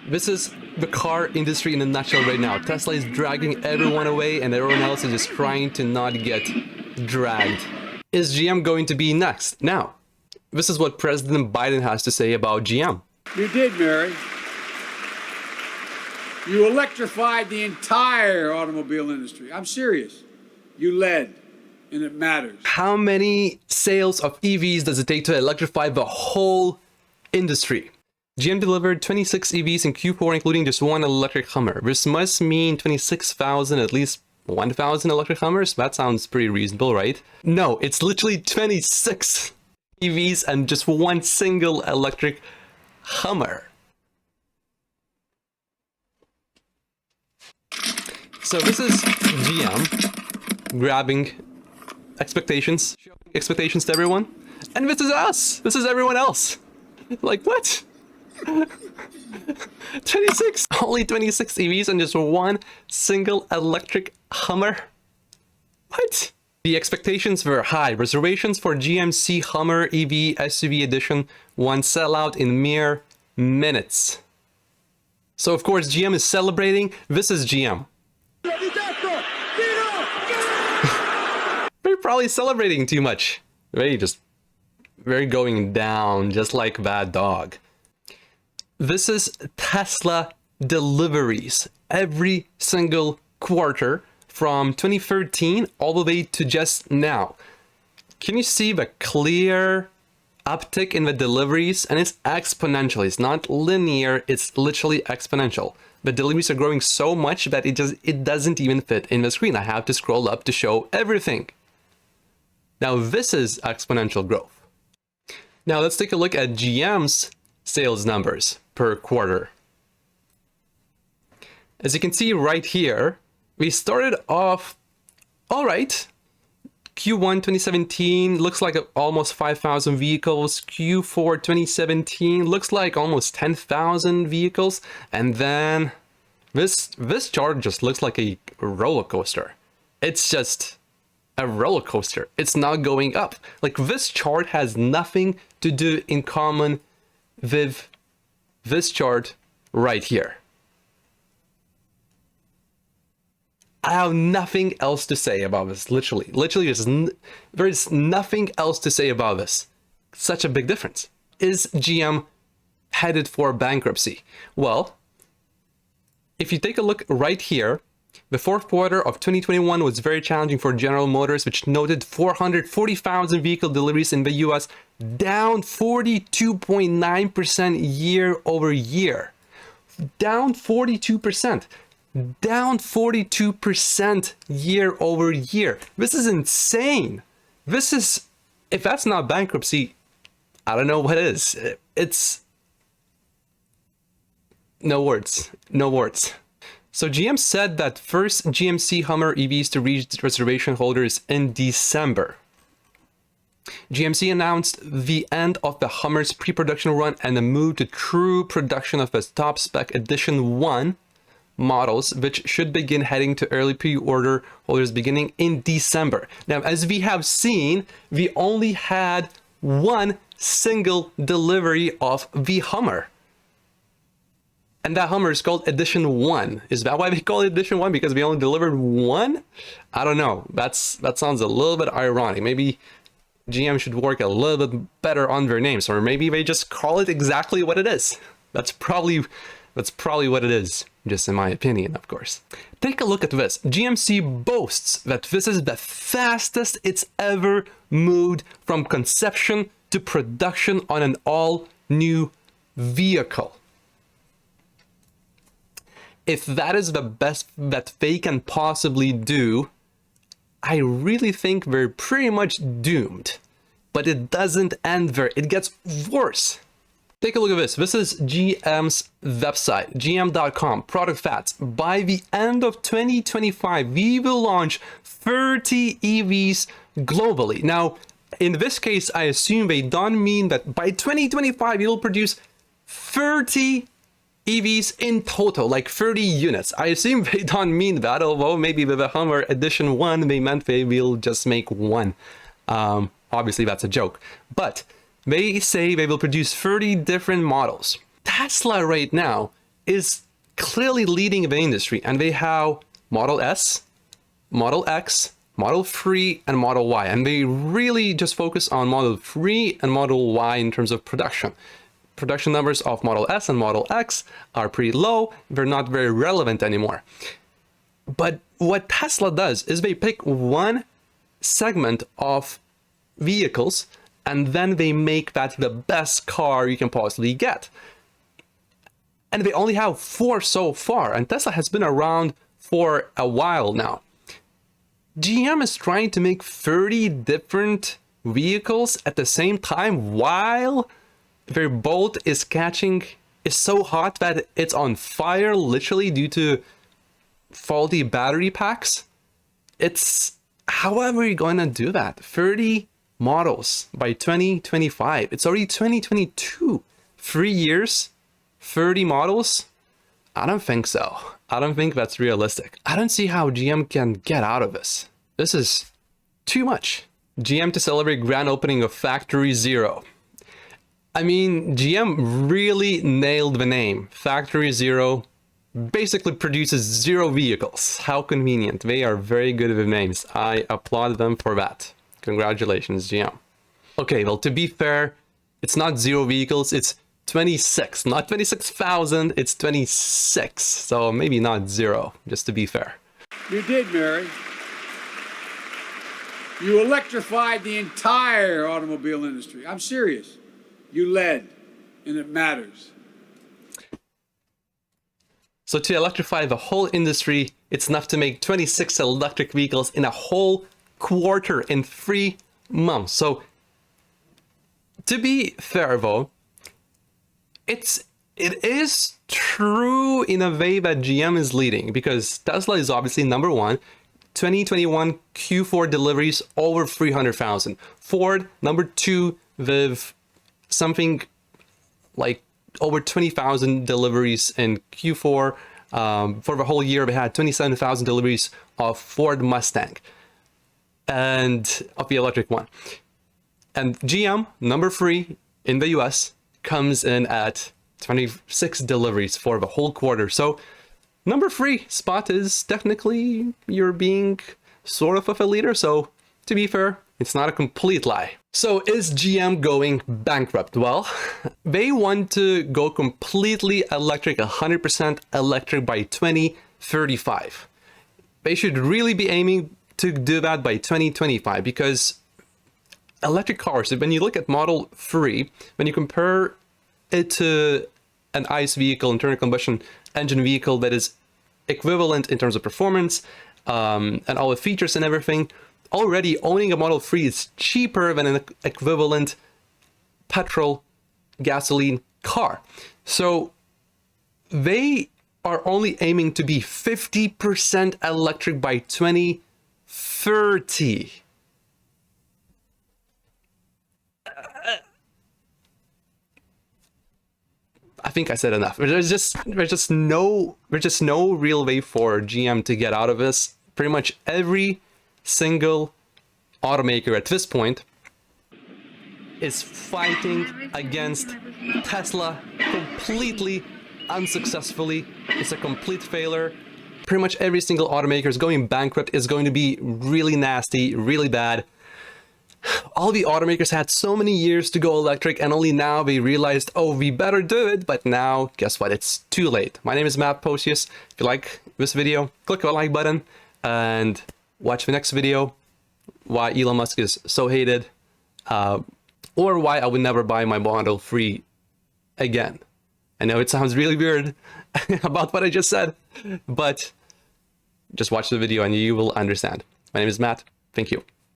This is the car industry in a nutshell right now. Tesla is dragging everyone away and everyone else is just trying to not get dragged. Is GM going to be next? Now, this is what President Biden has to say about GM. You did, Mary. You electrified the entire automobile industry. I'm serious. You led, and it matters. How many sales of EVs does it take to electrify the whole industry? GM delivered 26 EVs in Q4, including just one electric Hummer. This must mean 26,000, at least 1,000 electric Hummers. That sounds pretty reasonable, right? No, it's literally 26 EVs and just one single electric Hummer. So this is GM grabbing expectations to everyone. And this is us. This is everyone else. Like, what? 26, only 26 EVs and just one single electric Hummer. What? The expectations were high. Reservations for GMC Hummer EV SUV edition won sellout in mere minutes. So of course GM is celebrating. This is GM. They're probably celebrating too much. Very going down, just like Bad Dog. This is Tesla deliveries every single quarter from 2013 all the way to just now. Can you see the clear uptick in the deliveries? And it's exponential. It's not linear. It's literally exponential. The deliveries are growing so much that it doesn't even fit in the screen. I have to scroll up to show everything. Now this is exponential growth. Now let's take a look at GM's sales numbers per quarter. As you can see right here, we started off all right. Q1 2017 looks like almost 5,000 vehicles. Q4 2017 looks like almost 10,000 vehicles. And then this chart just looks like a roller coaster. It's just a roller coaster. It's not going up. Like, this chart has nothing to do in common with this chart right here. I have nothing else to say about this. Literally, there is nothing else to say about this. Such a big difference. Is GM headed for bankruptcy? Well, if you take a look right here, the fourth quarter of 2021 was very challenging for General Motors, which noted 440,000 vehicle deliveries in the US, down 42.9% year over year. Down 42%. Down 42% year over year. This is insane. This is, if that's not bankruptcy, I don't know what is. It's no words. No words. So GM said that first GMC Hummer EVs to reach reservation holders in December. GMC announced the end of the Hummer's pre-production run and the move to true production of its top spec Edition 1 models, which should begin heading to early pre-order holders beginning in December. Now, as we have seen, we only had one single delivery of the Hummer. And that Hummer is called Edition 1. Is that why they call it Edition 1? Because we only delivered one? I don't know. That sounds a little bit ironic. Maybe GM should work a little bit better on their names, or maybe they just call it exactly what it is. That's probably what it is, just in my opinion, of course. Take a look at this. GMC boasts that this is the fastest it's ever moved from conception to production on an all-new vehicle. If that is the best that they can possibly do, I really think we're pretty much doomed. But it doesn't end there. It gets worse. Take a look at this. This is GM's website, gm.com, product facts. By the end of 2025, we will launch 30 EVs globally. Now, in this case, I assume they don't mean that by 2025, we will produce 30 EVs in total, like 30 units. I assume they don't mean that, although maybe with the Hummer Edition 1, they meant they will just make one. Obviously, that's a joke. But they say they will produce 30 different models. Tesla right now is clearly leading the industry, and they have Model S, Model X, Model 3, and Model Y, and they really just focus on Model 3 and Model Y in terms of production. Production numbers of Model S and Model X are pretty low. They're not very relevant anymore. But what Tesla does is they pick one segment of vehicles and then they make that the best car you can possibly get. And they only have 4 so far, and Tesla has been around for a while now. GM is trying to make 30 different vehicles at the same time while their boat is so hot that it's on fire literally due to faulty battery packs. How are we going to do that? 30 models by 2025. It's already 2022. 3 years, 30 models? I don't think so. I don't think that's realistic. I don't see how GM can get out of this. This is too much. GM to celebrate grand opening of Factory Zero. I mean, GM really nailed the name. Factory Zero basically produces 0 vehicles. How convenient. They are very good with names. I applaud them for that. Congratulations, GM. Okay, well, to be fair, it's not 0 vehicles, it's 26, not 26,000, it's 26. So maybe not 0, just to be fair. You did, Mary. You electrified the entire automobile industry. I'm serious. You led, and it matters. So to electrify the whole industry, it's enough to make 26 electric vehicles in a whole quarter in 3 months. So to be fair though, it is true in a way that GM is leading, because Tesla is obviously number 1. 2021 Q4 deliveries over 300,000. Ford number 2 with something like over 20,000 deliveries in Q4. For the whole year, we had 27,000 deliveries of Ford Mustang and of the electric one. And GM, number 3 in the US, comes in at 26 deliveries for the whole quarter. So number 3 spot is technically you're being sort of a leader. So to be fair, it's not a complete lie. So is GM going bankrupt? Well, they want to go completely electric, 100% electric by 2035. They should really be aiming to do that by 2025, because electric cars, when you look at Model 3, when you compare it to an ICE vehicle, internal combustion engine vehicle that is equivalent in terms of performance and all the features and everything, already owning a Model 3 is cheaper than an equivalent petrol gasoline car. So they are only aiming to be 50% electric by 2030. I think I said enough. There's just no real way for GM to get out of this. Pretty much every single automaker at this point is fighting against Tesla completely unsuccessfully. It's a complete failure. Pretty much every single automaker is going bankrupt, is going to be really nasty, really bad. All the automakers had so many years to go electric, and only now they realized, oh, we better do it. But now, guess what? It's too late. My name is Matt Posius. If you like this video, click the like button and watch the next video, why Elon Musk is so hated, or why I would never buy my Model 3 again. I know it sounds really weird about what I just said, but just watch the video and you will understand. My name is Matt. Thank you.